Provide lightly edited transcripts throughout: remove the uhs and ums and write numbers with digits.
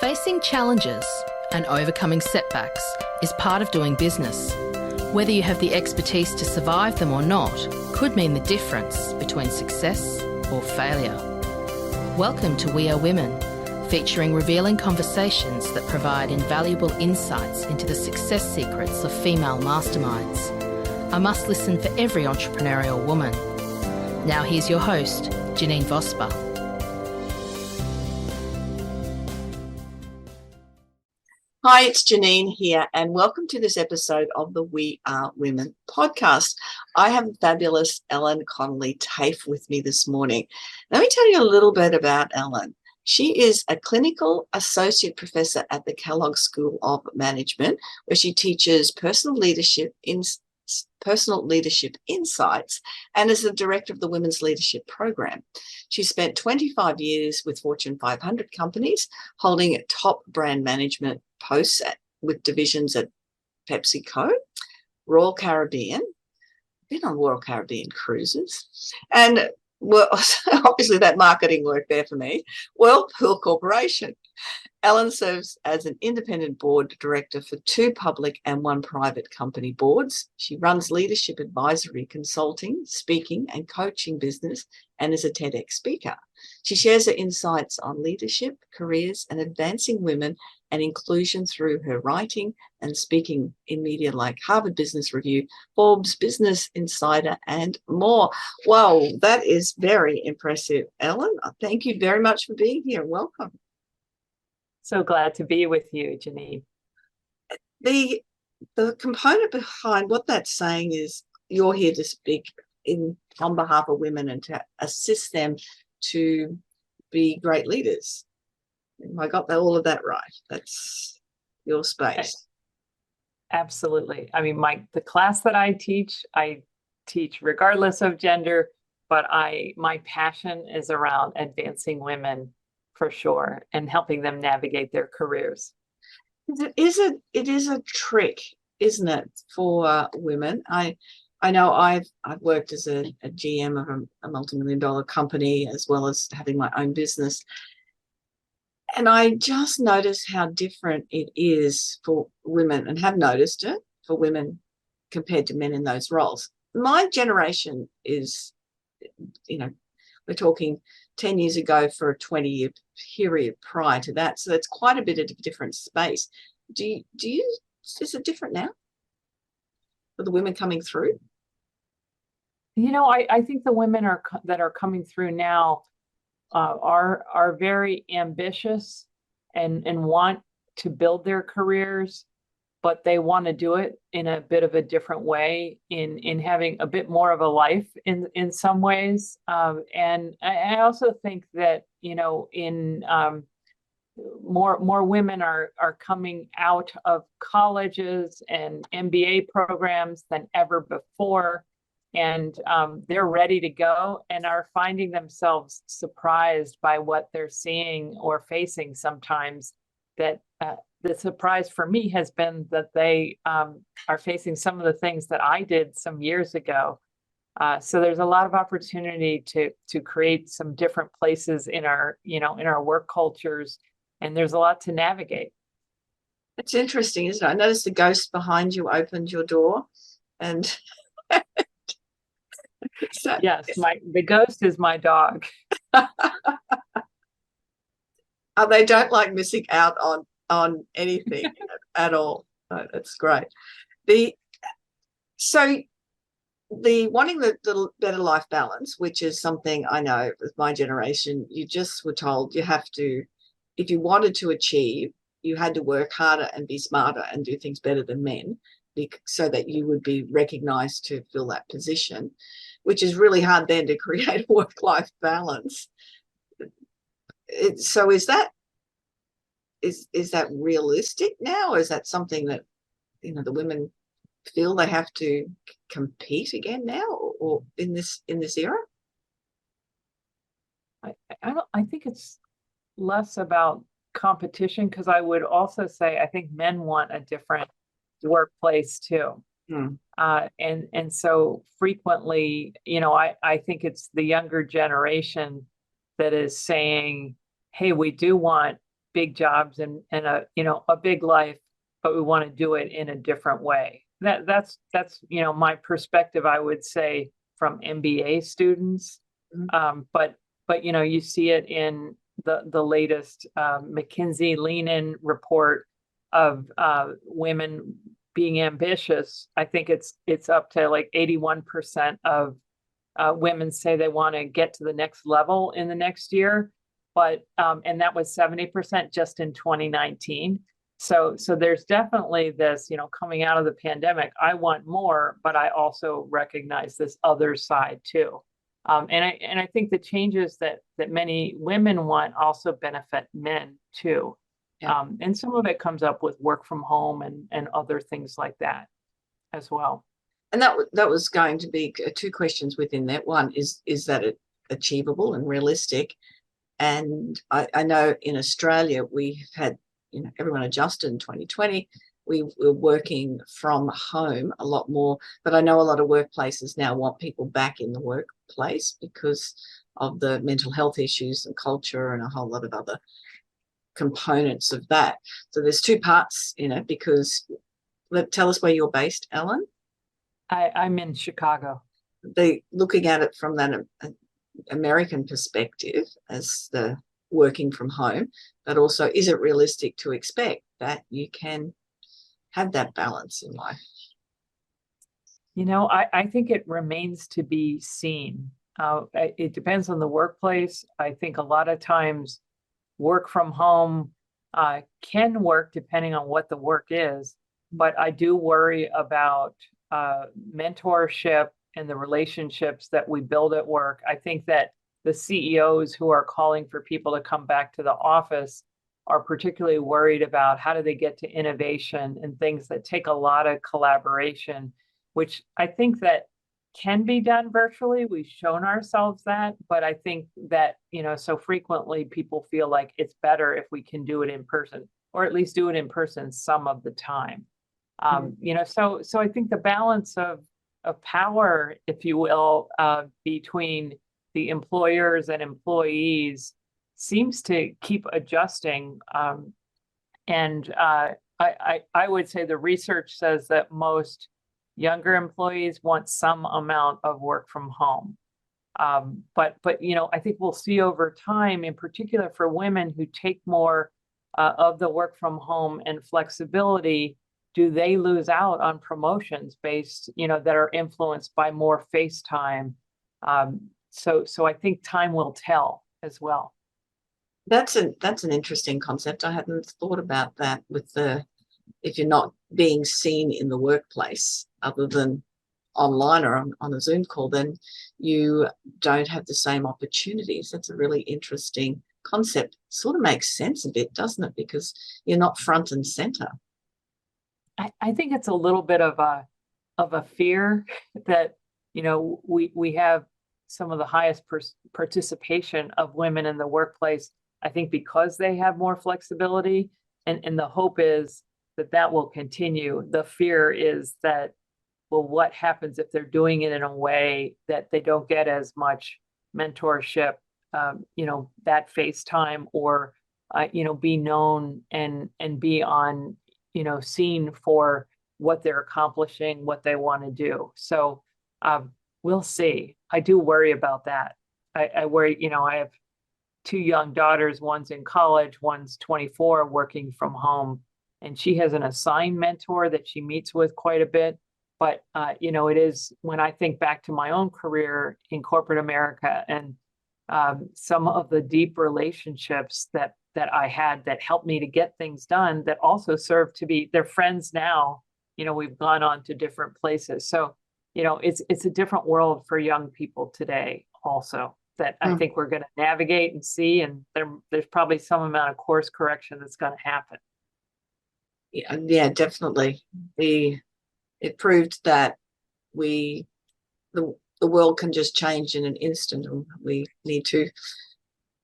Facing challenges and overcoming setbacks is part of doing business. Whether you have the expertise to survive them or not could mean the difference between success or failure. Welcome to We Are Women, featuring revealing conversations that provide invaluable insights into the success secrets of female masterminds. A must listen for every entrepreneurial woman. Now here's your host, Janine Vosper. Hi, it's Janine here, and welcome to this episode of the We Are Women podcast. I have the fabulous Connelly Taaffe with me this morning. Let me tell you a little bit about Ellen. She is a clinical associate professor at the Kellogg School of Management, where she teaches personal leadership insights and is the director of the Women's Leadership Program. She spent 25 years with Fortune 500 companies, holding top brand management posts with divisions at PepsiCo, Royal Caribbean, been on Royal Caribbean cruises, and well, obviously that marketing worked there for me, Whirlpool Corporation. Ellen serves as an independent board director for 2 public and 1 private company boards. She runs leadership advisory, consulting, speaking and coaching business, and is a TEDx speaker. She shares her insights on leadership, careers and advancing women and inclusion through her writing and speaking in media like Harvard Business Review, Forbes, Business Insider and more. Wow, that is very impressive, Ellen. Thank you very much for being here. Welcome. So glad to be with you, Janine. The component behind what that's saying is you're here to speak on behalf of women and to assist them to be great leaders. I got all of that right. That's your space. Absolutely. I mean, the class that I teach regardless of gender, but my passion is around advancing women for sure and helping them navigate their careers. It is a trick, isn't it, for women? I know I've worked as a GM of a multi-million-dollar company as well as having my own business. And I just noticed how different it is for women, and have noticed it for women compared to men in those roles. My generation is, we're talking 10 years ago for a 20-year period prior to that. So that's quite a bit of a different space. Is it different now for the women coming through? I think the women that are coming through now are very ambitious and want to build their careers, but they want to do it in a bit of a different way, in having a bit more of a life in some ways. And I also think that, more women are coming out of colleges and MBA programs than ever before. And they're ready to go and are finding themselves surprised by what they're seeing or facing sometimes. That the surprise for me has been that they are facing some of the things that I did some years ago. So there's a lot of opportunity to create some different places in our work cultures, and there's a lot to navigate. It's interesting, isn't it? I noticed the ghost behind you opened your door, and yes, the ghost is my dog. They don't like missing out on anything at all. No, that's great. So the wanting the better life balance, which is something I know with my generation, you just were told you have to, if you wanted to achieve, you had to work harder and be smarter and do things better than men, so that you would be recognized to fill that position, which is really hard then to create a work-life balance. So is that realistic now? Is that something that the women feel they have to compete again now, or in this era? I think it's less about competition, because I would also say I think men want a different workplace too. And so frequently, I think it's the younger generation that is saying, hey, we do want big jobs and a, a big life, but we want to do it in a different way. That's my perspective, I would say, from MBA students. But you see it in the latest McKinsey Lean In report of women being ambitious. I think it's up to like 81% of women say they want to get to the next level in the next year, but and that was 70% just in 2019. So there's definitely this, coming out of the pandemic, I want more, but I also recognize this other side too. And I think the changes that many women want also benefit men too. Yeah. And some of it comes up with work from home and other things like that as well. And that was going to be two questions within that. One is that it achievable and realistic? And I know in Australia we had everyone adjusted in 2020. We were working from home a lot more, but I know a lot of workplaces now want people back in the workplace because of the mental health issues and culture and a whole lot of other components of that. So there's two parts in it, because tell us where you're based, Ellen. I'm in Chicago. Looking at it from that American perspective as the working from home, but also, is it realistic to expect that you can have that balance in life? I think it remains to be seen. It depends on the workplace. I think a lot of times work from home can work depending on what the work is, but I do worry about mentorship and the relationships that we build at work. I think that the CEOs who are calling for people to come back to the office are particularly worried about how do they get to innovation and things that take a lot of collaboration, which I think that can be done virtually. We've shown ourselves that, but I think that, so frequently people feel like it's better if we can do it in person, or at least do it in person some of the time. So I think the balance of power, if you will, between the employers and employees seems to keep adjusting. And I would say the research says that most younger employees want some amount of work from home. But I think we'll see over time, in particular for women who take more of the work from home and flexibility, do they lose out on promotions based, that are influenced by more face time? So I think time will tell as well. That's an interesting concept. I hadn't thought about that if you're not being seen in the workplace other than online or on a Zoom call, then you don't have the same opportunities. That's a really interesting concept. Sort of makes sense a bit, doesn't it? Because you're not front and center. I think it's a little bit of a fear that, we have some of the highest participation of women in the workplace, I think, because they have more flexibility, and the hope is that will continue. The fear is that, well, what happens if they're doing it in a way that they don't get as much mentorship, that face time, or, be known and be on, seen for what they're accomplishing, what they want to do. So we'll see. I do worry about that. I worry, I have two young daughters, one's in college, one's 24, working from home, and she has an assigned mentor that she meets with quite a bit. But, it is, when I think back to my own career in corporate America and some of the deep relationships that I had that helped me to get things done, that also served to be, they're friends now, we've gone on to different places. So, it's a different world for young people today also, that I think we're going to navigate and see, and there's probably some amount of course correction that's going to happen. Yeah, definitely. It proved that the world can just change in an instant, and we need to.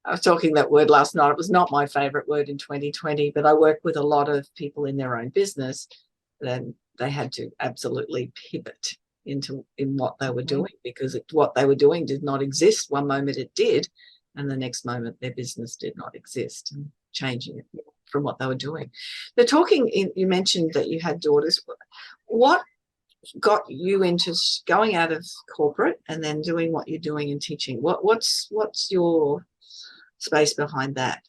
I was talking that word last night. It was not my favorite word in 2020, but I work with a lot of people in their own business, and they had to absolutely pivot in what they were doing, because what they were doing did not exist. One moment it did, and the next moment their business did not exist. changing it from what they were doing. You mentioned that you had daughters. What got you into going out of corporate and then doing what you're doing in teaching? What's your space behind that?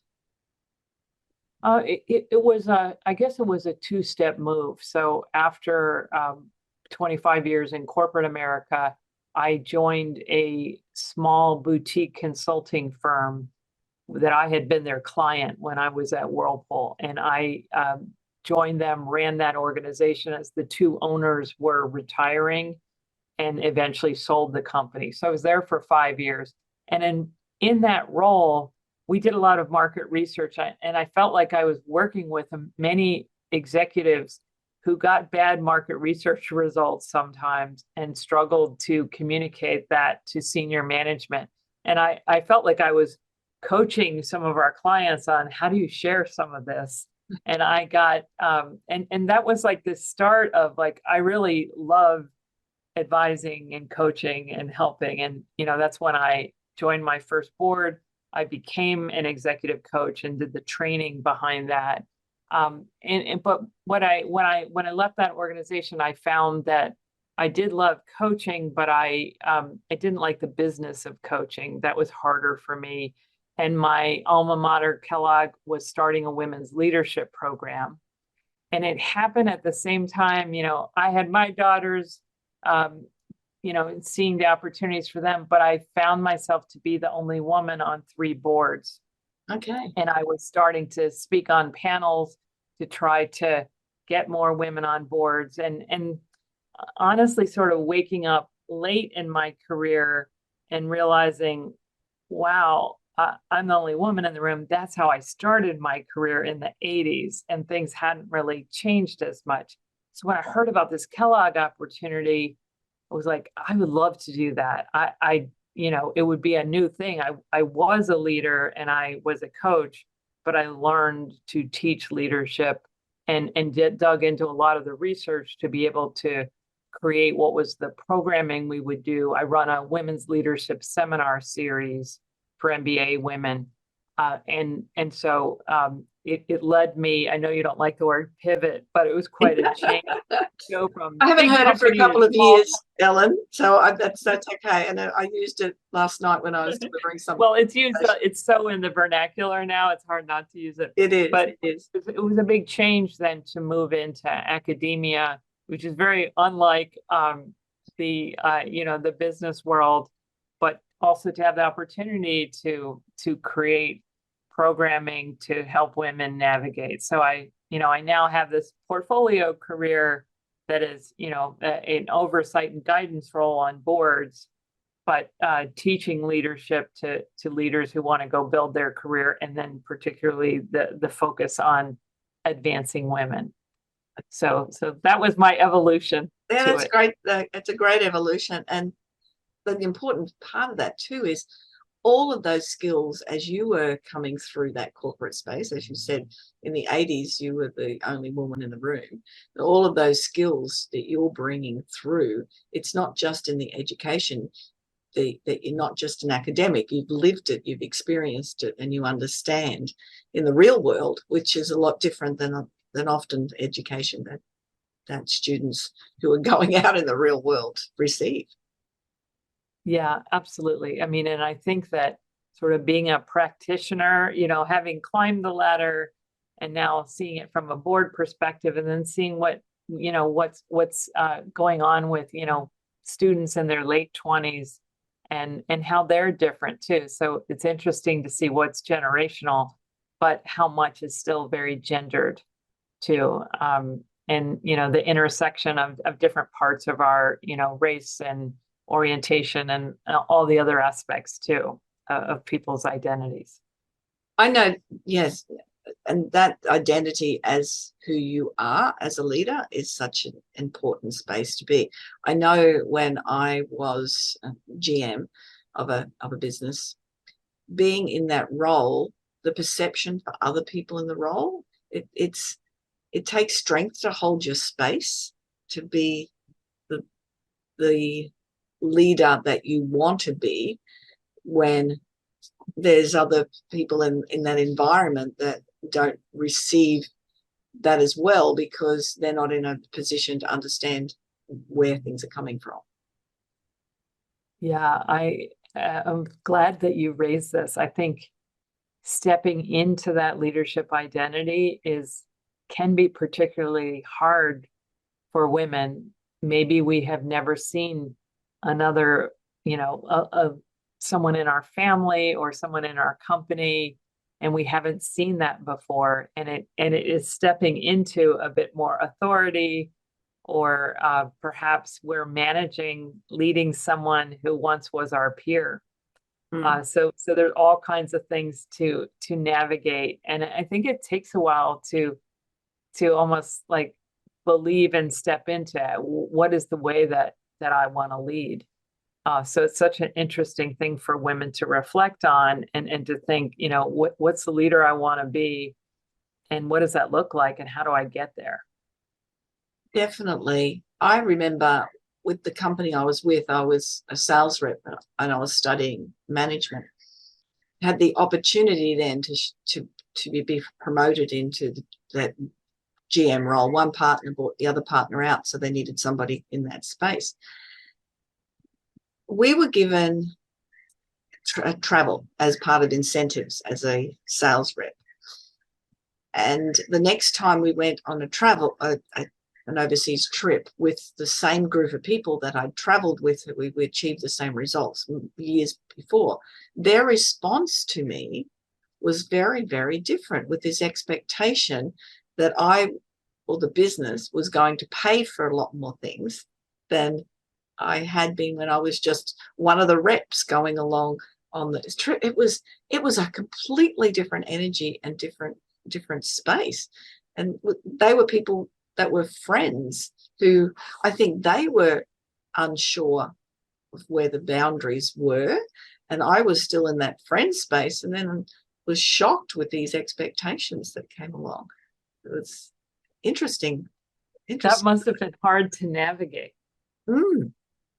It was I guess it was a two-step move. So after 25 years in corporate America, I joined a small boutique consulting firm that I had been their client when I was at Whirlpool, and I joined them, ran that organization as the two owners were retiring, and eventually sold the company. So I was there for 5 years, and in that role, we did a lot of market research, and I felt like I was working with many executives who got bad market research results sometimes and struggled to communicate that to senior management. And I felt like I was coaching some of our clients on how do you share some of this. And I got, and that was like the start of like, I really love advising and coaching and helping. And, that's when I joined my first board. I became an executive coach and did the training behind that. But when I left that organization, I found that I did love coaching, but I didn't like the business of coaching. That was harder for me. And my alma mater, Kellogg, was starting a women's leadership program. And it happened at the same time, I had my daughters, seeing the opportunities for them, but I found myself to be the only woman on 3 boards. Okay. And I was starting to speak on panels to try to get more women on boards, and honestly sort of waking up late in my career and realizing, wow, I'm the only woman in the room. That's how I started my career in the 80s, and things hadn't really changed as much. So when I heard about this Kellogg opportunity, I was like, I would love to do that. It would be a new thing. I was a leader and I was a coach, but I learned to teach leadership and dug into a lot of the research to be able to create what was the programming we would do. I run a women's leadership seminar series for MBA women. So it led me, I know you don't like the word pivot, but it was quite a change. Go from I haven't heard it for a couple of small. years, Ellen, so that's okay. And I used it last night when I was delivering something. Well, it's used, it's so in the vernacular now, it's hard not to use it. It is. But it is. It was a big change then to move into academia, which is very unlike the business world, but also to have the opportunity to create programming to help women navigate. So I now have this portfolio career that is, an oversight and guidance role on boards, but teaching leadership to leaders who want to go build their career, and then particularly the focus on advancing women. So that was my evolution. Yeah, that's great. It's a great evolution. And the important part of that too is all of those skills, as you were coming through that corporate space, as you said, in the 80s, you were the only woman in the room. All of those skills that you're bringing through, it's not just in the education, that you're not just an academic, you've lived it, you've experienced it, and you understand in the real world, which is a lot different than often education that students who are going out in the real world receive. Yeah, absolutely. I mean, and I think that sort of being a practitioner, having climbed the ladder and now seeing it from a board perspective, and then seeing what's going on with, students in their late 20s and how they're different too. So it's interesting to see what's generational, but how much is still very gendered too. And, the intersection of different parts of our, race and orientation and all the other aspects too of people's identities. I know, yes, and that identity as who you are as a leader is such an important space to be. I know when I was GM of a business, being in that role, the perception for other people in the role, it takes strength to hold your space, to be the leader that you want to be when there's other people in that environment that don't receive that as well, because they're not in a position to understand where things are coming from. Yeah, I'm glad that you raised this. I think stepping into that leadership identity can be particularly hard for women. Maybe we have never seen another, someone in our family or someone in our company, and we haven't seen that before. And it is stepping into a bit more authority, or perhaps we're leading someone who once was our peer. So there's all kinds of things to navigate, and I think it takes a while to almost like believe and step into what is the way that I want to lead. So it's such an interesting thing for women to reflect on and to think, what's the leader I want to be, and what does that look like, and how do I get there? Definitely. I remember with the company I was with, I was a sales rep and I was studying management. Had the opportunity then to be promoted into that GM role. One partner bought the other partner out, so they needed somebody in that space. We were given travel as part of incentives as a sales rep. And the next time we went on an overseas trip with the same group of people that I'd traveled with, we achieved the same results years before. Their response to me was very, very different, with this expectation that the business was going to pay for a lot more things than I had been when I was just one of the reps going along on this trip. It was a completely different energy and different space. And they were people that were friends who I think they were unsure of where the boundaries were. And I was still in that friend space, and then was shocked with these expectations that came along. It was interesting. That must have been hard to navigate.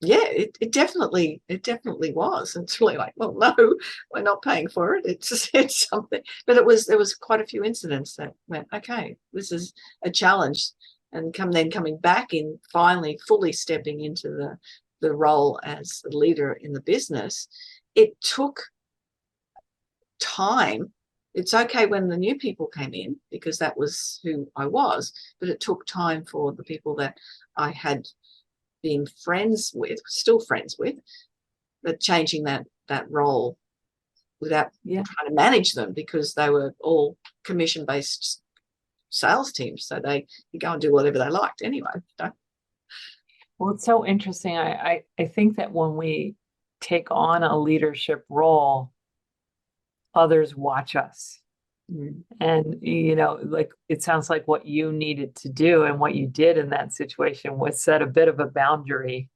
Yeah, it definitely was. It's really like, well, no, we're not paying for it. It's something. But there was quite a few incidents that went, okay, this is a challenge. And coming back in, finally fully stepping into the role as the leader in the business, it took time. It's okay when the new people came in, because that was who I was, but it took time for the people that I had been still friends with, but changing that role without trying to manage them, because they were all commission-based sales teams, so they could go and do whatever they liked anyway. Well, it's so interesting. I think that when we take on a leadership role, others watch us. And, like, it sounds like what you needed to do and what you did in that situation was set a bit of a boundary.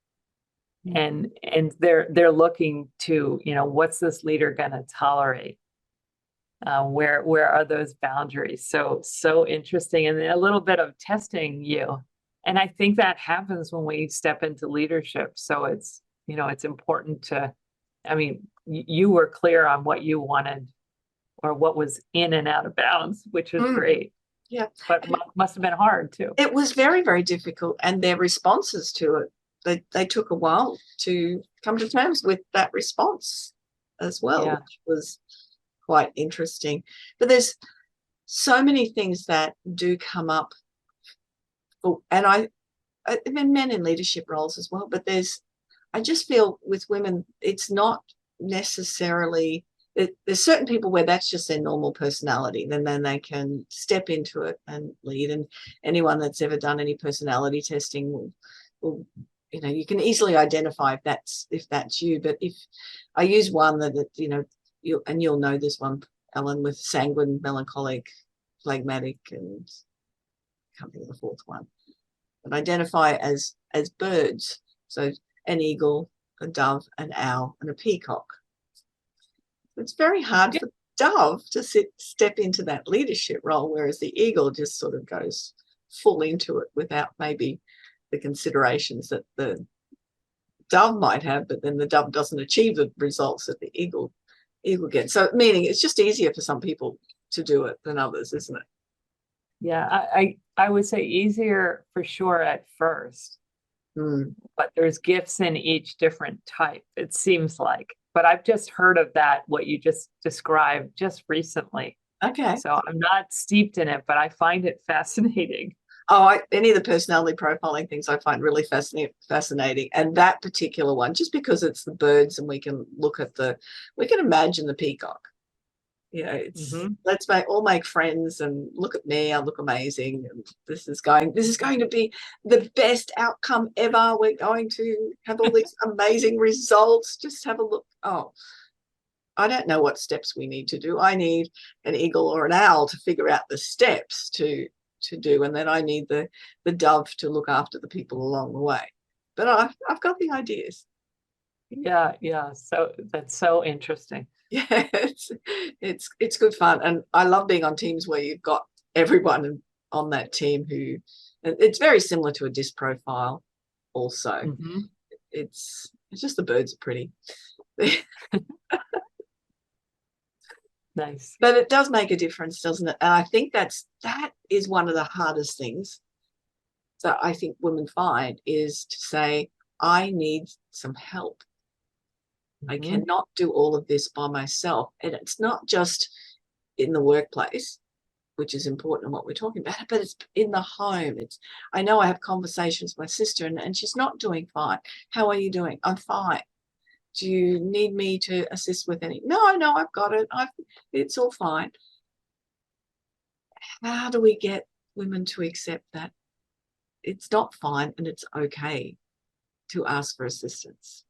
And they're looking to, what's this leader going to tolerate? Where are those boundaries? So interesting, and a little bit of testing you. And I think that happens when we step into leadership. So it's important to, you were clear on what you wanted, or what was in and out of bounds, which is great. Yeah. But must have been hard too. It was very, very difficult. And their responses to it, they took a while to come to terms with that response as well, which was quite interesting. But there's so many things that do come up. And I mean, men in leadership roles as well, but I just feel with women, it's not necessarily, there's certain people where that's just their normal personality. Then they can step into it and lead. And anyone that's ever done any personality testing will you can easily identify if that's you. But if I use one that you'll know this one, Ellen, with sanguine, melancholic, phlegmatic, and I can't think of the fourth one. But identify as birds. So an eagle, a dove, an owl, and a peacock. It's very hard for dove to step into that leadership role, whereas the eagle just sort of goes full into it without maybe the considerations that the dove might have, but then the dove doesn't achieve the results that the eagle equal gain. So meaning it's just easier for some people to do it than others, isn't it? Yeah, I would say easier for sure at first, but there's gifts in each different type, it seems like. But I've just heard of that, what you just described just recently. Okay. So I'm not steeped in it, but I find it fascinating. Oh, any of the personality profiling things I find really fascinating. And that particular one, just because it's the birds and we can imagine the peacock. It's let's all make friends and look at me, I look amazing. And this is going to be the best outcome ever. We're going to have all these amazing results. Just have a look. Oh, I don't know what steps we need to do. I need an eagle or an owl to figure out the steps to do, and then I need the dove to look after the people along the way. But I've got the ideas. Yeah. So that's so interesting. Yeah, it's good fun, and I love being on teams where you've got everyone on that team who. It's very similar to a disc profile. Also, it's just the birds are pretty. Nice. But it does make a difference, doesn't it? And I think that is one of the hardest things that I think women find, is to say, I need some help. I cannot do all of this by myself. And it's not just in the workplace, which is important in what we're talking about, but it's in the home. I know I have conversations with my sister and she's not doing fine. How are you doing? I'm fine. Do you need me to assist with any? No, I've got it. It's all fine. How do we get women to accept that it's not fine and it's okay to ask for assistance?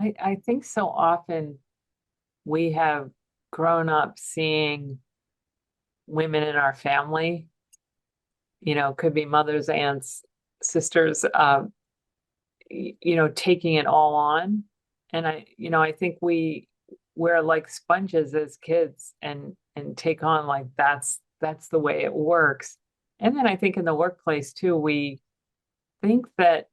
I think so often we have grown up seeing women in our family, could be mothers, aunts, sisters, taking it all on. And I think we're like sponges as kids and take on like that's the way it works. And then I think in the workplace too, we think that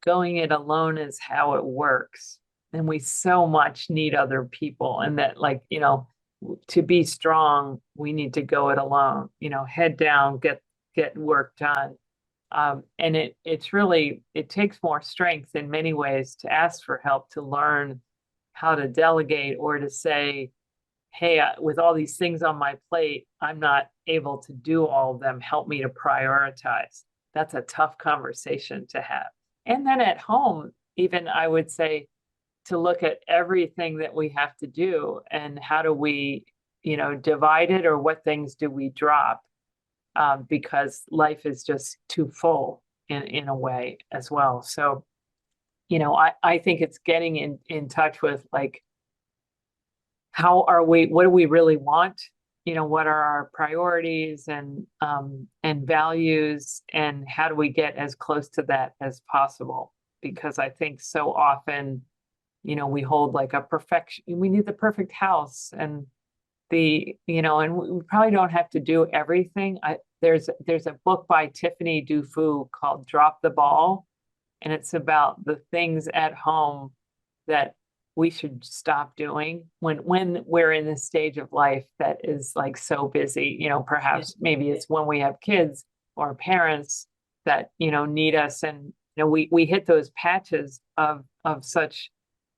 going it alone is how it works. And we so much need other people, and that to be strong, we need to go it alone, head down, get work done. And it takes more strength in many ways to ask for help, to learn how to delegate, or to say, hey, with all these things on my plate, I'm not able to do all of them. Help me to prioritize. That's a tough conversation to have. And then at home, even I would say, to look at everything that we have to do and how do we, divide it, or what things do we drop? Because life is just too full in a way as well. So, I think it's getting in touch with like, what do we really want? What are our priorities and values, and how do we get as close to that as possible? Because I think so often, we hold like we need the perfect house, and and we probably don't have to do everything. There's a book by Tiffany Dufu called Drop the Ball, and it's about the things at home that we should stop doing when we're in this stage of life that is like so busy. Perhaps maybe it's when we have kids or parents that need us, and we hit those patches of such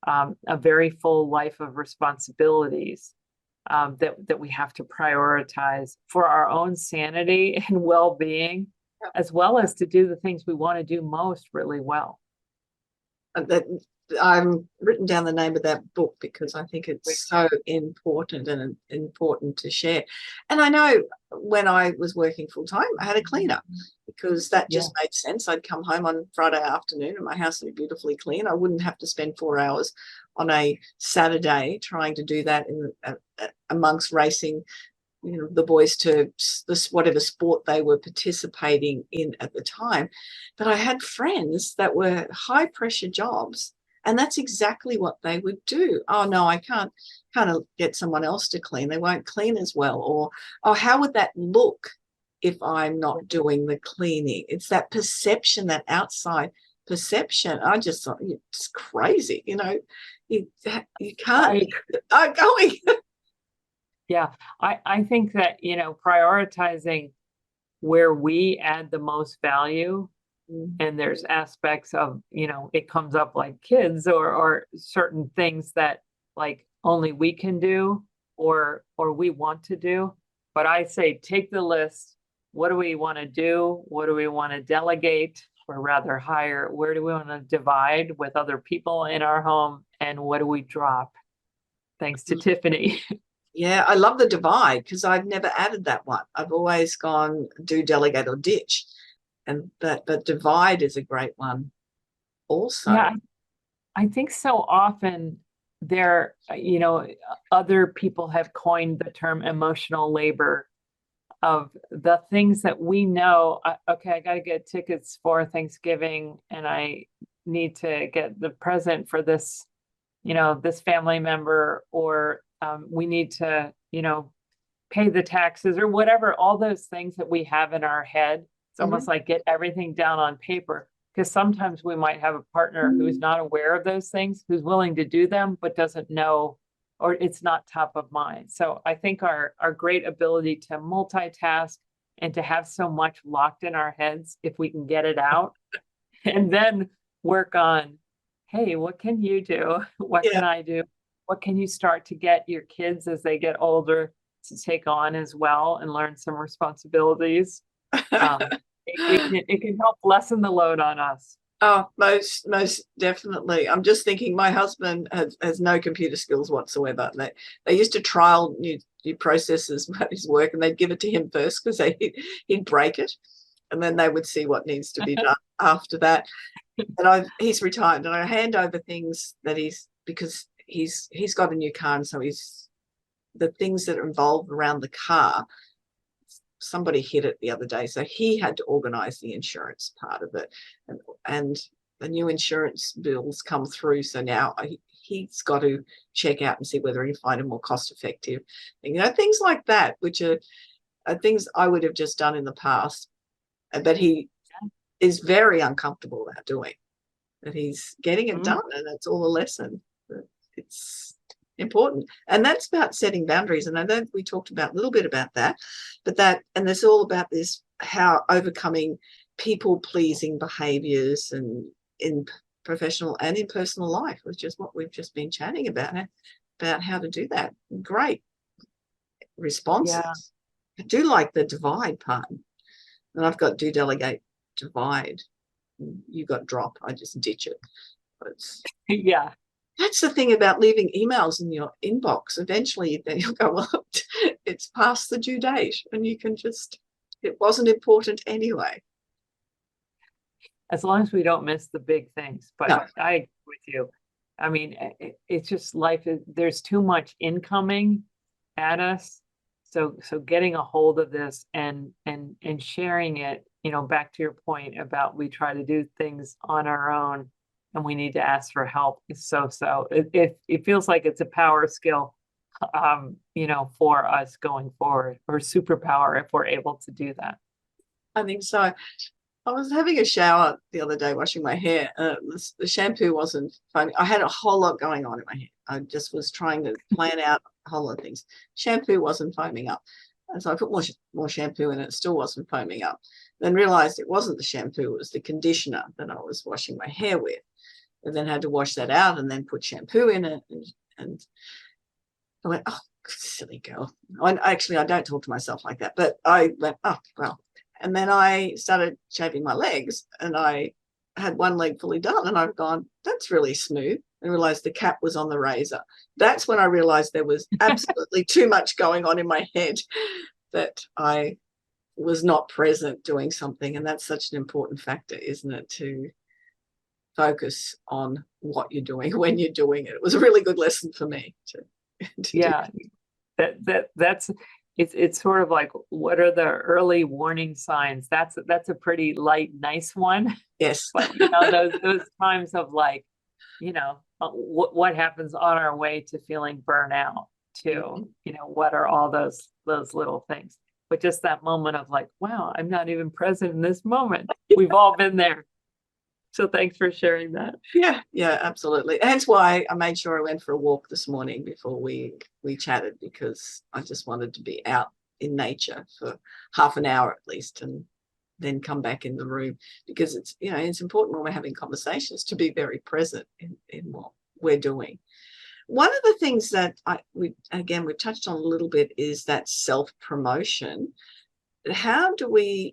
a very full life of responsibilities that we have to prioritize for our own sanity and well-being, as well as to do the things we want to do most really well. I'm written down the name of that book because I think it's so important and important to share. And I know when I was working full time, I had a cleaner because that just made sense. I'd come home on Friday afternoon and my house would be beautifully clean. I wouldn't have to spend 4 hours on a Saturday trying to do that amongst racing, the boys to whatever sport they were participating in at the time. But I had friends that were high pressure jobs, and that's exactly what they would do. Oh no, I can't get someone else to clean. They won't clean as well. Or, oh, how would that look if I'm not doing the cleaning? It's that perception, that outside perception. I just thought, it's crazy. you can't going. Yeah, I think that, prioritizing where we add the most value, and there's aspects of, it comes up like kids or certain things that like only we can do or we want to do. But I say take the list. What do we want to do? What do we want to delegate or rather hire? Where do we want to divide with other people in our home? And what do we drop? Thanks to Tiffany. Yeah, I love the divide because I've never added that one. I've always gone do, delegate, or ditch. But divide is a great one also. Yeah, I think so often there, other people have coined the term emotional labor of the things that we know. Okay, I got to get tickets for Thanksgiving and I need to get the present for this, this family member, or we need to, pay the taxes or whatever, all those things that we have in our head. It's almost like get everything down on paper, because sometimes we might have a partner who's not aware of those things, who's willing to do them, but doesn't know, or it's not top of mind. So I think our great ability to multitask and to have so much locked in our heads, if we can get it out and then work on, hey, what can you do? What can I do? What can you start to get your kids as they get older to take on as well and learn some responsibilities? It can help lessen the load on us. Oh, most definitely. I'm just thinking my husband has no computer skills whatsoever. They used to trial new processes about his work, and they'd give it to him first because he'd break it, and then they would see what needs to be done after that. And he's retired, and I hand over things that because he's got a new car, and so the things that are involved around the car. Somebody hit it the other day, so he had to organize the insurance part of it, and the new insurance bills come through, so now he's got to check out and see whether he can find a more cost effective thing, things like that, which are things I would have just done in the past, but he is very uncomfortable about doing, but he's getting it done, and that's all a lesson. It's important, and that's about setting boundaries, and I know we talked about a little bit about that, and there's all about this, how overcoming people pleasing behaviors and in professional and in personal life, which is what we've just been chatting about how to do that. Great responses. I do like the divide part, and I've got do, delegate, divide. You got drop, I just ditch it. Yeah. That's the thing about leaving emails in your inbox. Eventually, then you'll go, well, it's past the due date, and you can it wasn't important anyway. As long as we don't miss the big things. But No. I agree with you. I mean, it's just life. There's too much incoming at us. So getting a hold of this and sharing it, back to your point about we try to do things on our own, and we need to ask for help. It feels like it's a power skill, for us going forward, or superpower if we're able to do that. I think so. I was having a shower the other day, washing my hair. The shampoo wasn't foaming. I had a whole lot going on in my hair. I just was trying to plan out a whole lot of things. Shampoo wasn't foaming up. And so I put more shampoo in, and it still wasn't foaming up. Then realized it wasn't the shampoo, it was the conditioner that I was washing my hair with. And then had to wash that out and then put shampoo in it. And I went, oh, silly girl. I don't talk to myself like that. But I went, oh, well. And then I started shaving my legs, and I had one leg fully done, and I've gone, that's really smooth. And realized the cap was on the razor. That's when I realized there was absolutely too much going on in my head, that I was not present doing something. And that's such an important factor, isn't it, to focus on what you're doing when you're doing it. It was a really good lesson for me to yeah do. That's it's sort of like, what are the early warning signs? That's a pretty light, nice one. Yes. But those times of like, what happens on our way to feeling burnout to, what are all those little things, but just that moment of like, wow, I'm not even present in this moment. We've all been there. So thanks for sharing that. Yeah, absolutely. Hence why I made sure I went for a walk this morning before we chatted, because I just wanted to be out in nature for half an hour at least, and then come back in the room, because it's, it's important when we're having conversations to be very present in what we're doing. One of the things that we've touched on a little bit is that self-promotion. How do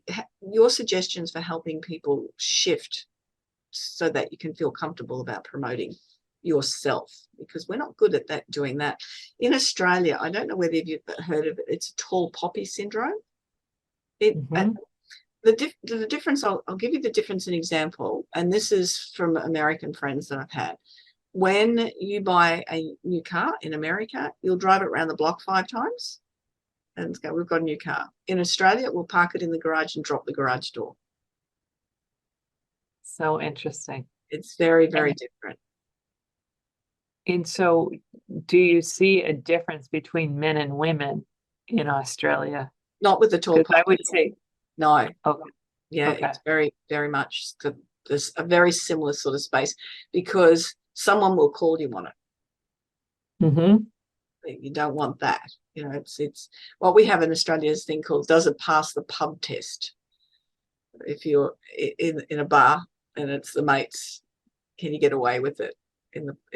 your suggestions for helping people shift so that you can feel comfortable about promoting yourself, because we're not good at doing that. In Australia, I don't know whether you've heard of it, it's tall poppy syndrome. The difference, I'll give you the difference in example, and this is from American friends that I've had. When you buy a new car in America, you'll drive it around the block 5 times and go, we've got a new car. In Australia, we'll park it in the garage and drop the garage door. So interesting. It's very, very different. And so do you see a difference between men and women in Australia? Not with the tall poppy. I would say no. Okay. Yeah, okay. It's very, very much there's a very similar sort of space, because someone will call you on it. Mm-hmm. You don't want that. It's what we have in Australia is a thing called, does it pass the pub test? If you're in a bar and it's the mates, can you get away with it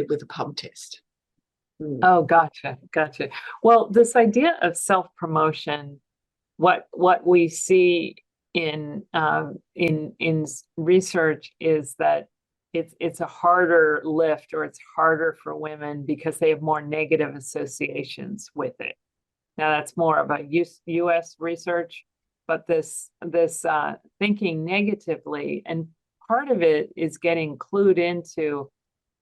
with a pub test? Oh, gotcha. Well, this idea of self-promotion, what we see in research is that it's a harder lift, or it's harder for women because they have more negative associations with it. Now, that's more of a U.S. research, but this thinking negatively, and part of it is getting clued into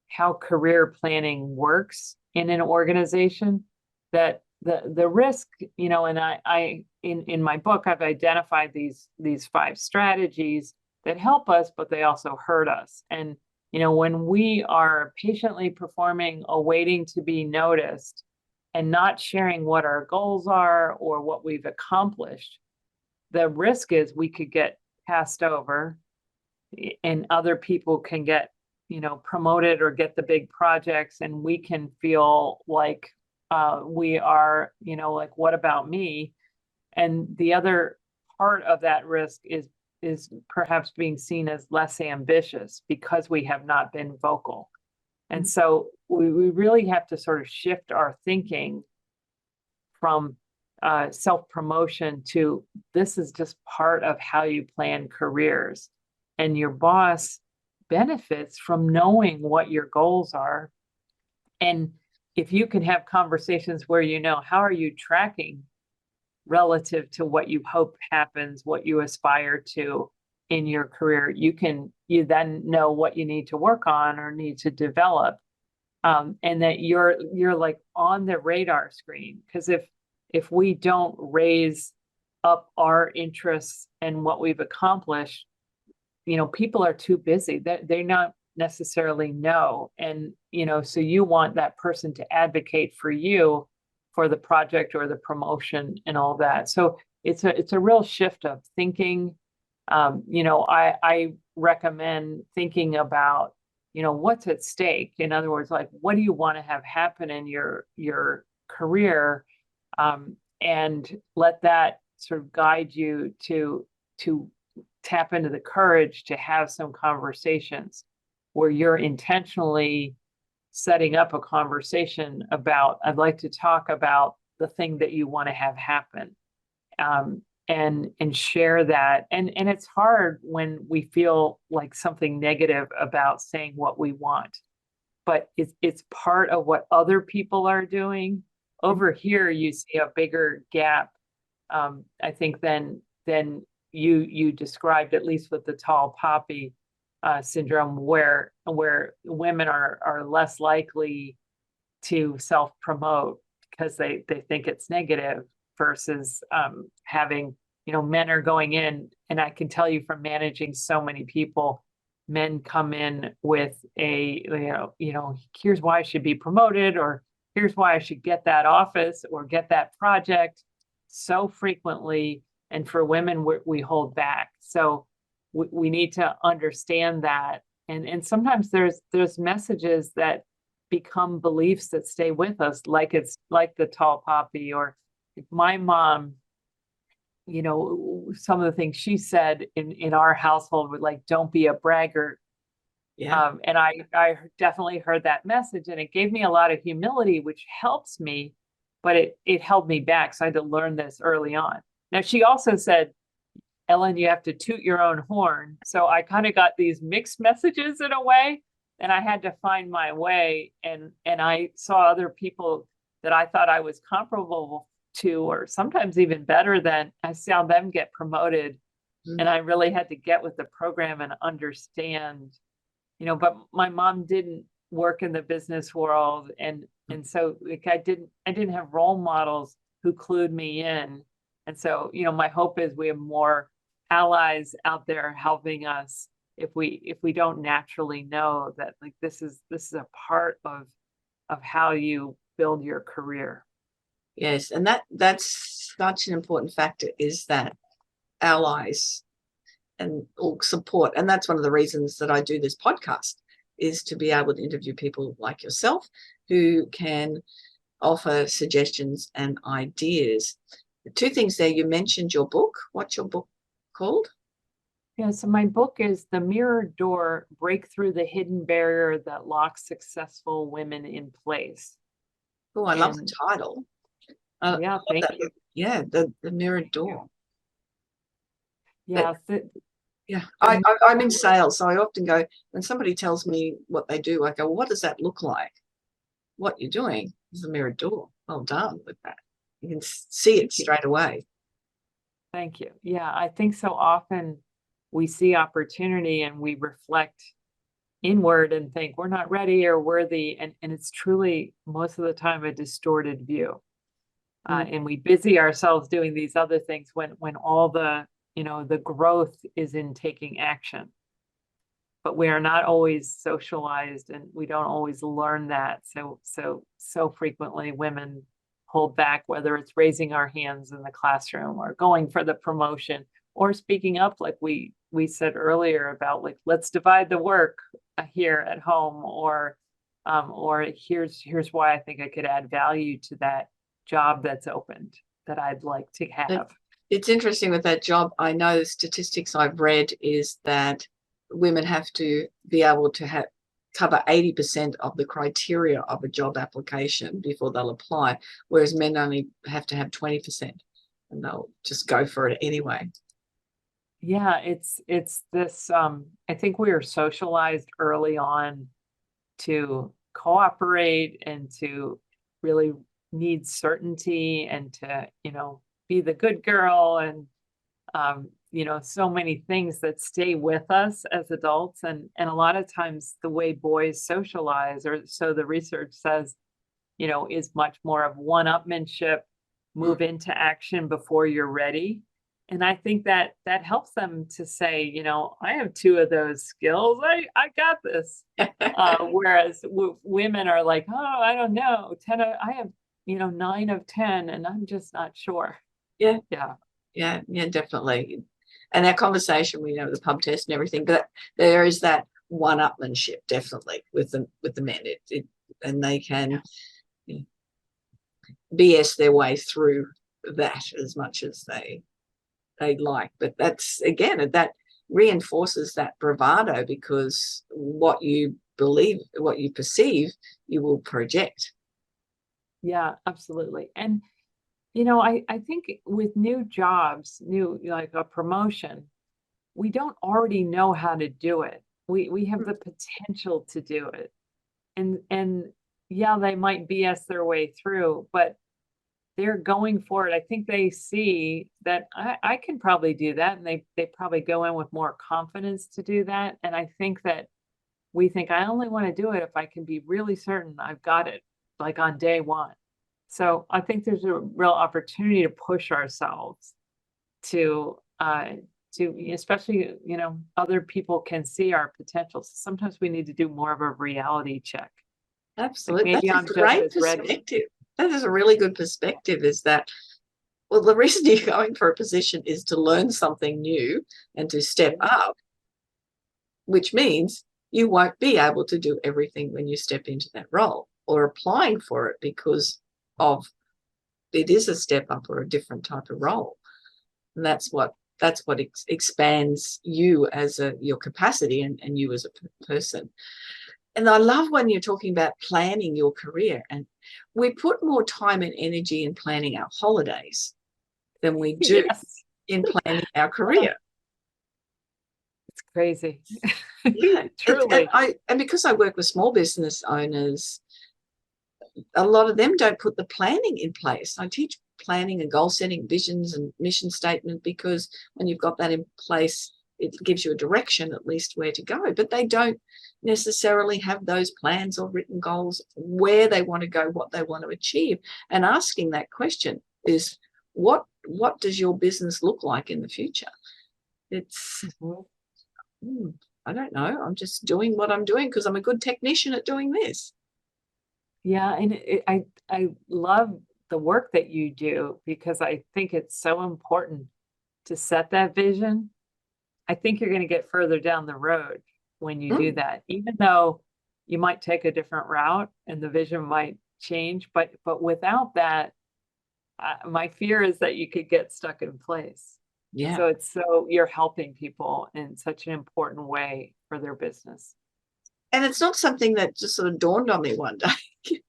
how career planning works in an organization, that the risk, and I in my book, I've identified these 5 strategies that help us, but they also hurt us. And, when we are patiently performing, awaiting to be noticed, and not sharing what our goals are or what we've accomplished, the risk is we could get passed over, and other people can get, promoted or get the big projects, and we can feel like we are, like, what about me? And the other part of that risk is perhaps being seen as less ambitious because we have not been vocal. And so we really have to sort of shift our thinking from self-promotion to, this is just part of how you plan careers. And your boss benefits from knowing what your goals are. And if you can have conversations where how are you tracking relative to what you hope happens, what you aspire to in your career, you then know what you need to work on or need to develop, and that you're like on the radar screen. Because if we don't raise up our interests and what we've accomplished, people are too busy. They not necessarily know, and so you want that person to advocate for you for the project or the promotion and all that. So it's a real shift of thinking. I recommend thinking about, what's at stake. In other words, like, what do you want to have happen in your career, and let that sort of guide you to tap into the courage to have some conversations where you're intentionally setting up a conversation about, I'd like to talk about the thing that you want to have happen, and share that. And it's hard when we feel like something negative about saying what we want, but it's part of what other people are doing. Over here, you see a bigger gap, I think, than you described, at least with the tall poppy syndrome, where women are less likely to self-promote because they think it's negative, versus having, men are going in. And I can tell you from managing so many people, men come in with a, here's why I should be promoted, or here's why I should get that office or get that project, so frequently. And for women, we hold back. So we need to understand that And sometimes there's messages that become beliefs that stay with us, like it's like the tall poppy, or my mom, some of the things she said in our household were like, don't be a braggart. Yeah. And I definitely heard that message, and it gave me a lot of humility, which helps me, but it held me back. So I had to learn this early on. Now, she also said, Ellen, you have to toot your own horn. So I kind of got these mixed messages in a way, and I had to find my way. And I saw other people that I thought I was comparable to, or sometimes even better than. I saw them get promoted, and I really had to get with the program and understand, but my mom didn't work in the business world. And so like I didn't have role models who clued me in. And so, my hope is we have more allies out there helping us if we don't naturally know that, like, this is a part of how you build your career. Yes, and that's such an important factor, is that allies and or support. And that's one of the reasons that I do this podcast, is to be able to interview people like yourself who can offer suggestions and ideas. The two things there, you mentioned your book. What's your book called? Yeah, so my book is The Mirror Door: Break Through the Hidden Barrier That Locks Successful Women in Place. Oh, I love the title. Yeah, thank you. Yeah, the Mirror Door. Yeah. Yeah, I'm in sales, so I often go, when somebody tells me what they do, I go, well, what does that look like? What you're doing is a mirror door. Well done with that. You can see it straight away. Thank you. Yeah, I think so often we see opportunity and we reflect inward and think we're not ready or worthy. And it's truly most of the time a distorted view. And we busy ourselves doing these other things when all the growth is in taking action. But we are not always socialized, and we don't always learn that. So frequently women hold back, whether it's raising our hands in the classroom or going for the promotion or speaking up, like we said earlier about, like, let's divide the work here at home, or here's why I think I could add value to that job that's opened that I'd like to have. It's interesting with that job. I know the statistics I've read is that women have to be able to cover 80% of the criteria of a job application before they'll apply, whereas men only have to have 20%, and they'll just go for it anyway. Yeah, it's this, I think we are socialized early on to cooperate and to really need certainty and to, be the good girl, and so many things that stay with us as adults. And a lot of times the way boys socialize, or so the research says, is much more of one-upmanship, move into action before you're ready. And I think that helps them to say, I have 2 of those skills. I got this. Whereas women are like, oh, I don't know. I have, 9 of 10, and I'm just not sure. Yeah. Yeah. Yeah, definitely. And our conversation, we know the pub test and everything, but there is that one-upmanship definitely with the men. And they can BS their way through that as much as they like. But that's, again, that reinforces that bravado, because what you believe, what you perceive, you will project. Yeah, absolutely. And I think with new jobs, like a promotion, we don't already know how to do it. We have the potential to do it. And yeah, they might BS their way through, but they're going for it. I think they see that I can probably do that. And they probably go in with more confidence to do that. And I think that we think, I only want to do it if I can be really certain I've got it, like on day one. So I think there's a real opportunity to push ourselves to especially, other people can see our potential. So sometimes we need to do more of a reality check. Absolutely. Like, maybe that's a great perspective. That is a really good perspective, is that, well, the reason you're going for a position is to learn something new and to step up, which means you won't be able to do everything when you step into that role or applying for it because of it is a step up or a different type of role. And that's what expands you as your capacity and you as a person. And I love when you're talking about planning your career, and we put more time and energy in planning our holidays than we do in planning our career. It's crazy. Yeah, Truly. And because I work with small business owners, a lot of them don't put the planning in place. I teach planning and goal setting, visions and mission statement, because when you've got that in place, it gives you a direction at least where to go. But they don't necessarily have those plans or written goals, where they want to go, what they want to achieve. And asking that question is, what does your business look like in the future? It's, I don't know. I'm just doing what I'm doing because I'm a good technician at doing this. Yeah, and I love the work that you do, because I think it's so important to set that vision. I think you're going to get further down the road when you do that, even though you might take a different route and the vision might change. But without that, my fear is that you could get stuck in place. Yeah. So you're helping people in such an important way for their business. And it's not something that just sort of dawned on me one day.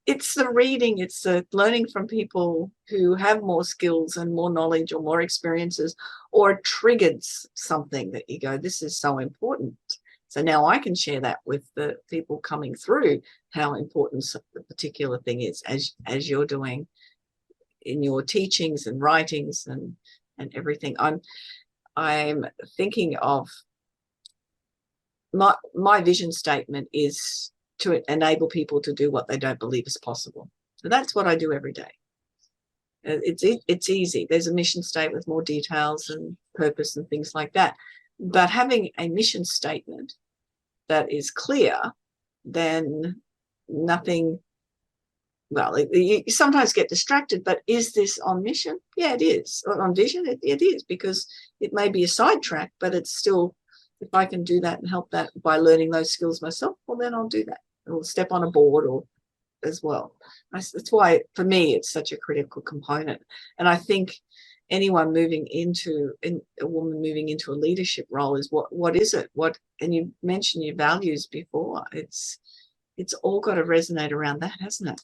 It's the reading, it's the learning from people who have more skills and more knowledge or more experiences, or triggered something that you go, this is so important. So now I can share that with the people coming through, how important the particular thing is, as you're doing in your teachings and writings and everything. I'm thinking of my vision statement is to enable people to do what they don't believe is possible. So that's what I do every day. It's easy. There's a mission statement with more details and purpose and things like that. But having a mission statement that is clear, then nothing, well, you sometimes get distracted, but is this on mission? Yeah, it is. On vision, it is, because it may be a sidetrack, but it's still, if I can do that and help that by learning those skills myself, well, then I'll do that. Or step on a board or as well. That's why, for me, it's such a critical component. And I think anyone moving into, a woman moving into a leadership role is what is it? And you mentioned your values before. It's all got to resonate around that, hasn't it?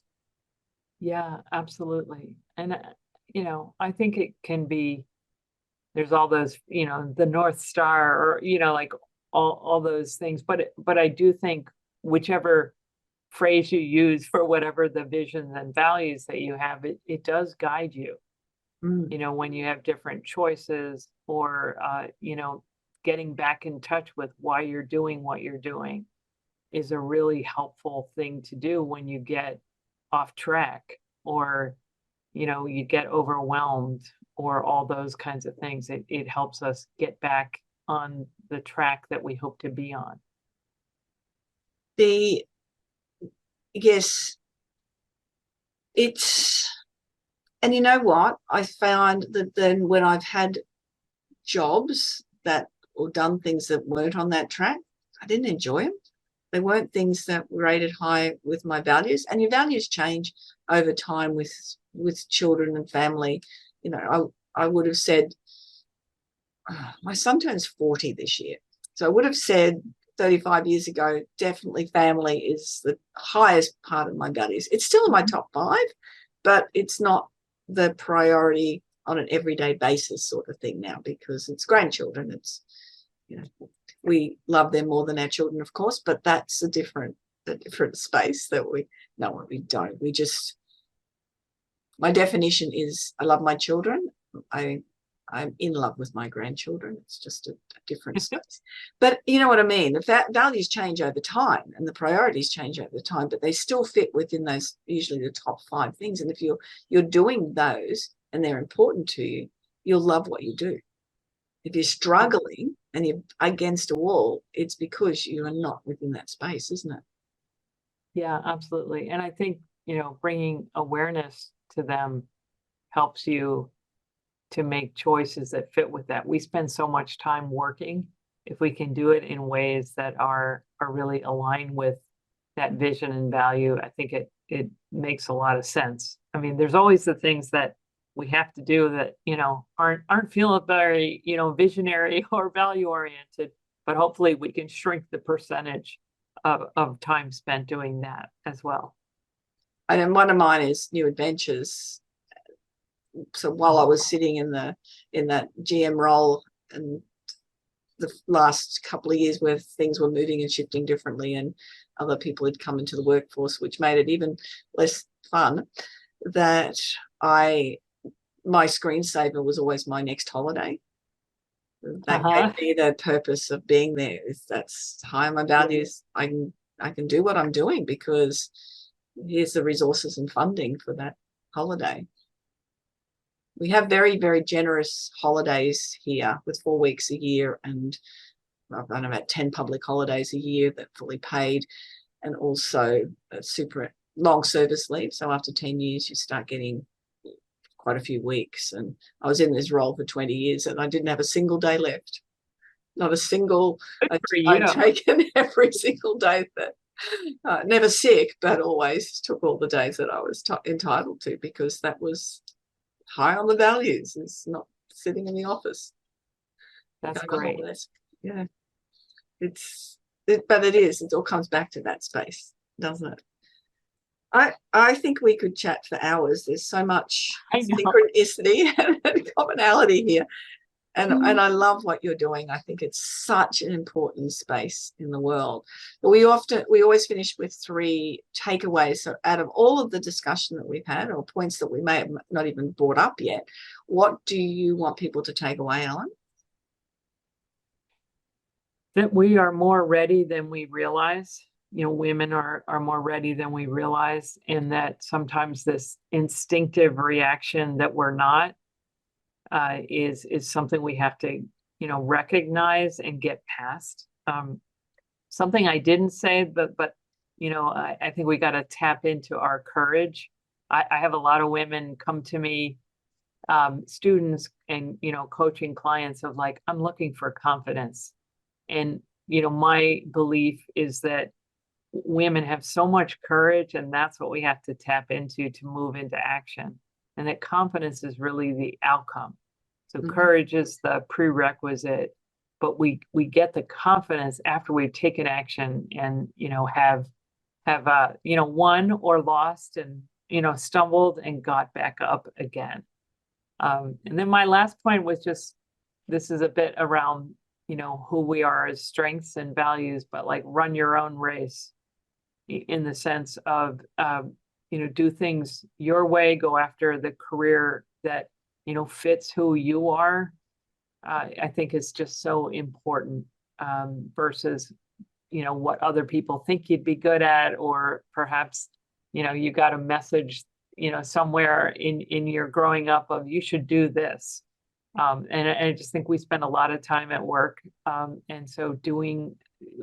Yeah, absolutely. And, I think it can be, there's all those, the North Star, or, like all those things. But I do think whichever phrase you use for whatever the vision and values that you have, it does guide you, when you have different choices, or, getting back in touch with why you're doing what you're doing is a really helpful thing to do when you get off track, or, you get overwhelmed, or all those kinds of things. It helps us get back on the track that we hope to be on. Yes, and you know what? I found that then when I've had jobs that, or done things that weren't on that track, I didn't enjoy them. They weren't things that were rated high with my values. And your values change over time with children and family. I would have said, my son turns 40 this year. So I would have said 35 years ago, definitely family is the highest part of my values. It's still in my top 5, but it's not the priority on an everyday basis sort of thing now, because it's grandchildren. It's, we love them more than our children, of course, but that's a different space that we don't. My definition is I love my children. I'm in love with my grandchildren. It's just a different space. But you know what I mean? The values change over time and the priorities change over time, but they still fit within those, usually the top 5 things. And if you're doing those and they're important to you, you'll love what you do. If you're struggling and you're against a wall, it's because you are not within that space, isn't it? Yeah, absolutely. And I think, bringing awareness to them helps you to make choices that fit with that. We spend so much time working if we can do it in ways that are really aligned with that vision and value, I think it makes a lot of sense. I mean, there's always the things that we have to do that, aren't feeling very, visionary or value oriented, but hopefully we can shrink the percentage of time spent doing that as well. And one of mine is new adventures. So while I was sitting in that GM role, and the last couple of years where things were moving and shifting differently, and other people had come into the workforce, which made it even less fun, that my screensaver was always my next holiday. That gave me the purpose of being there. That's high on my values. I can do what I'm doing because here's the resources and funding for that holiday. We have very, very generous holidays here with 4 weeks a year, and I've run about 10 public holidays a year that are fully paid, and also a super long service leave. So after 10 years, you start getting quite a few weeks. And I was in this role for 20 years and I didn't have a single day left. Not a single. I'd taken every single day that, never sick, but always took all the days that I was entitled to, because that was high on the values. It's not sitting in the office. That's great. Yeah. But it all comes back to that space, doesn't it? I think we could chat for hours. There's so much synchronicity and commonality here. And I love what you're doing. I think it's such an important space in the world. But we always finish with 3 takeaways. So out of all of the discussion that we've had, or points that we may have not even brought up yet, what do you want people to take away, Ellen? That we are more ready than we realize. Women are more ready than we realize, and that sometimes this instinctive reaction that we're not is something we have to, recognize and get past. Something I didn't say, but I think we got to tap into our courage. I have a lot of women come to me, students and, coaching clients of like, I'm looking for confidence. And, my belief is that women have so much courage, and that's what we have to tap into to move into action. And that confidence is really the outcome. So courage is the prerequisite, but we get the confidence after we've taken action and, have won or lost and, stumbled and got back up again. And then my last point was just, this is a bit around, who we are as strengths and values, but like run your own race in the sense of, do things your way, go after the career that, fits who you are. I think is just so important versus, what other people think you'd be good at, or perhaps, you got a message, somewhere in your growing up of you should do this. And I just think we spend a lot of time at work. And so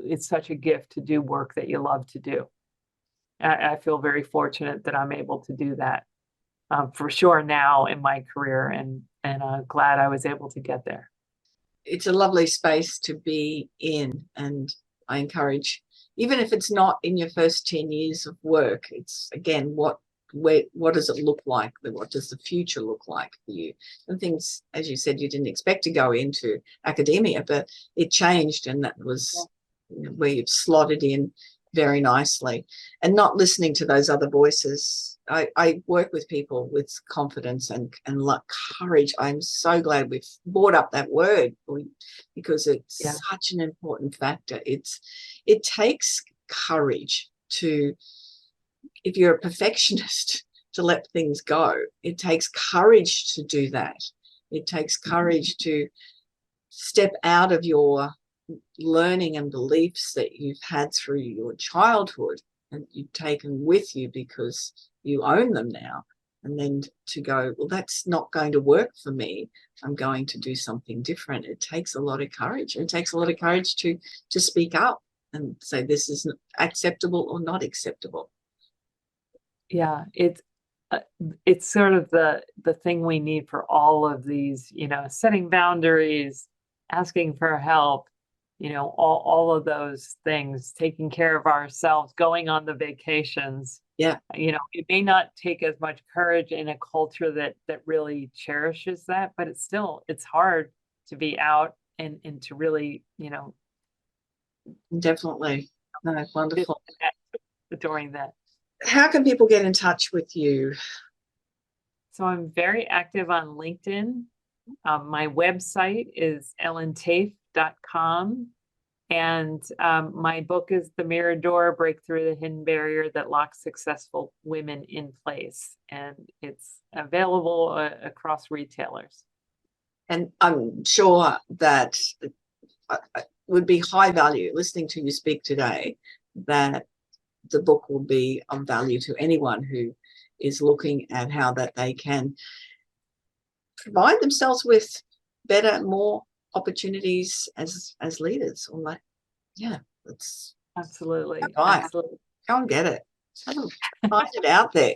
it's such a gift to do work that you love to do. I feel very fortunate that I'm able to do that for sure now in my career, and glad I was able to get there. It's a lovely space to be in, and I encourage, even if it's not in your first 10 years of work, it's again, what does it look like? What does the future look like for you? And things, as you said, you didn't expect to go into academia, but it changed, and that was where you've slotted in very nicely. And not listening to those other voices. I work with people with confidence and courage. I'm so glad we've brought up that word, because it's such an important factor. It takes courage to, if you're a perfectionist, to let things go. It takes courage to do that. It takes courage to step out of your learning and beliefs that you've had through your childhood and you've taken with you because you own them now, and then to go, well, that's not going to work for me. I'm going to do something different. It takes a lot of courage. It takes a lot of courage to speak up and say this is acceptable or not acceptable. Yeah, it's sort of the thing we need for all of these, setting boundaries, asking for help, all of those things, taking care of ourselves, going on the vacations. Yeah. It may not take as much courage in a culture that really cherishes that, but it's hard to be out and to really, Definitely. No, wonderful. During that. How can people get in touch with you? So I'm very active on LinkedIn. My website is ellentaaffe.com. And my book is The Mirror Door, Break Through the Hidden Barrier That Locks Successful Women in Place. And it's available across retailers. And I'm sure that it would be high value listening to you speak today, that the book will be of value to anyone who is looking at how that they can provide themselves with better, more opportunities as leaders. Or like, yeah, it's absolutely. Go and get it. Find it out there.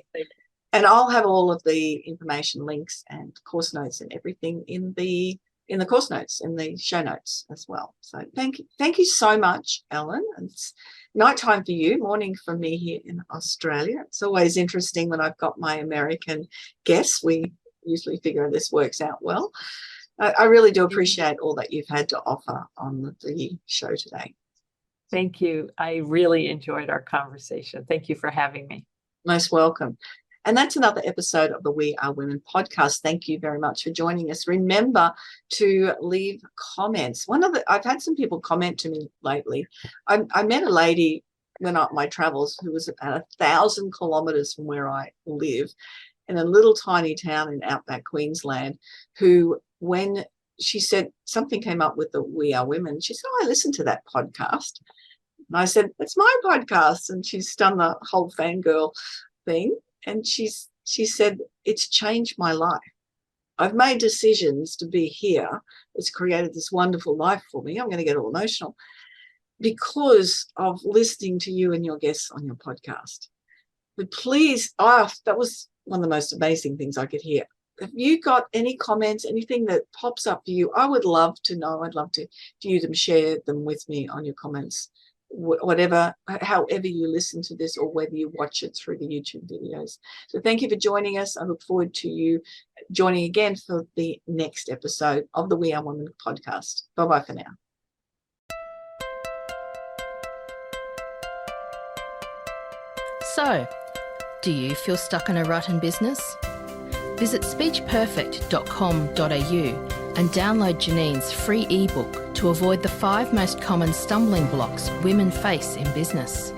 And I'll have all of the information, links and course notes and everything in the course notes, in the show notes as well. So thank you so much, Ellen. It's nighttime for you, morning for me here in Australia. It's always interesting when I've got my American guests. We usually figure this works out well. I really do appreciate all that you've had to offer on the show today. Thank you. I really enjoyed our conversation. Thank you for having me. Most welcome. And that's another episode of the We Are Women podcast. Thank you very much for joining us. Remember to leave comments. I've had some people comment to me lately. I met a lady when on my travels who was about 1,000 kilometres from where I live in a little tiny town in outback Queensland, who, when she said something came up with the We Are Women, she said, I listened to that podcast. And I said, it's my podcast. And she's done the whole fangirl thing. And she said, it's changed my life. I've made decisions to be here. It's created this wonderful life for me. I'm going to get all emotional because of listening to you and your guests on your podcast. But please, that was one of the most amazing things I could hear. Have you got any comments, anything that pops up for you? I would love to know. I'd love to view them, share them with me on your comments, whatever, however you listen to this or whether you watch it through the YouTube videos. So thank you for joining us. I look forward to you joining again for the next episode of the We Are Women podcast. Bye-bye for now. So, do you feel stuck in a rut in business? Visit speechperfect.com.au and download Janine's free ebook to avoid the 5 most common stumbling blocks women face in business.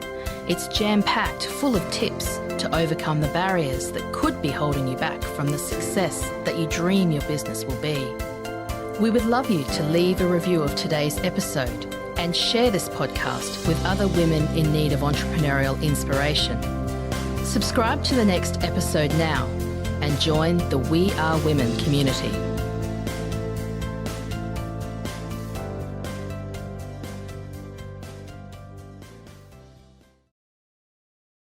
It's jam-packed full of tips to overcome the barriers that could be holding you back from the success that you dream your business will be. We would love you to leave a review of today's episode and share this podcast with other women in need of entrepreneurial inspiration. Subscribe to the next episode now and join the We Are Women community.